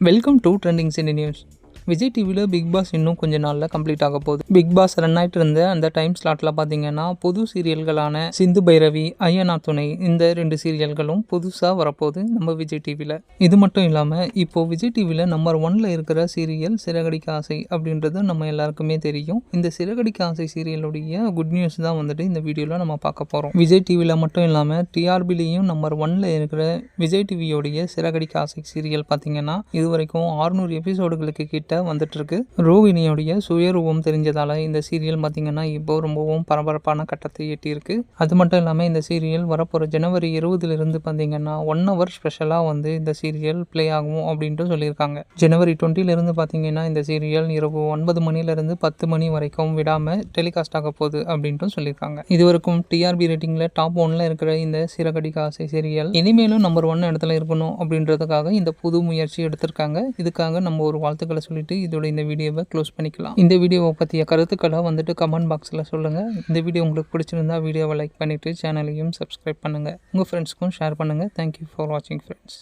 Welcome to trending cine news. Vijay டிவியில் big pass இன்னும் கொஞ்சம் நாளில் கம்ப்ளீட் ஆக போகுது. பிக் பாஸ் ரன் ஆகிட்டு இருந்த அந்த டைம் ஸ்லாட்டில் பார்த்தீங்கன்னா புது சீரியல்களான சிந்து பைரவி, ஐயனா துணை இந்த 2 சீரியல்களும் புதுசாக வரப்போகுது நம்ம விஜய் டிவியில். இது மட்டும் இல்லாமல் இப்போது விஜய் டிவியில் நம்பர் 1ல் இருக்கிற சீரியல் சிறகடிக்க ஆசை அப்படின்றது நம்ம எல்லாருக்குமே தெரியும். இந்த சிறகடிக்க ஆசை சீரியலுடைய குட் நியூஸ் தான் வந்துட்டு இந்த வீடியோவில் நம்ம பார்க்க போகிறோம். விஜய் டிவியில் மட்டும் இல்லாமல் டிஆர்பிலையும் நம்பர் 1ல் இருக்கிற விஜய் டிவியோடைய சிறகடிக்க ஆசை சீரியல் பார்த்தீங்கன்னா இது வரைக்கும் 600 எபிசோடுகளுக்கு கிட்ட வந்துட்டு இருக்கு. ரோகிணியோடைய சுயரூபம் தெரிஞ்சதால இந்த சீரியல் பார்த்தீங்கன்னா இப்போ ரொம்பவும் பரபரப்பான கட்டத்தை எட்டியிருக்கு. அது மட்டும் இல்லாமல் இந்த சீரியல் வரப்போகிற ஜனவரி 20 பார்த்தீங்கன்னா 1 hour ஸ்பெஷலாக வந்து இந்த சீரியல் ப்ளே ஆகும் அப்படின்ட்டு சொல்லியிருக்காங்க. ஜனவரி 20 பார்த்தீங்கன்னா இந்த சீரியல் இரவு 9 மணிலேருந்து 10 மணி வரைக்கும் விடாமல் டெலிகாஸ்ட் ஆக போகுது அப்படின்ட்டு சொல்லியிருக்காங்க. இதுவரைக்கும் டிஆர்பி ரேட்டிங்கில் டாப் 1ல் இருக்கிற இந்த சிறகடிக்க ஆசை சீரியல் இனிமேலும் நம்பர் 1 இடத்துல இருக்கணும் அப்படின்றதுக்காக இந்த புது முயற்சி எடுத்திருக்காங்க. இதுக்காக நம்ம ஒரு வாழ்த்துக்களை சொல்லிட்டு இதோட இந்த வீடியோவை க்ளோஸ் பண்ணிக்கலாம். இந்த வீடியோவை பற்றிய கருத்துக்களை வந்துட்டு கமெண்ட் பாக்ஸில் சொல்லுங்கள். இந்த வீடியோ உங்களுக்கு பிடிச்சிருந்தா வீடியோவை லைக் பண்ணிவிட்டு சேனலையும் சப்ஸ்கிரைப் பண்ணுங்கள். உங்கள் ஃப்ரெண்ட்ஸ்க்கும் ஷேர் பண்ணுங்கள். தேங்க்யூ ஃபார் வாட்சிங் ஃப்ரெண்ட்ஸ்.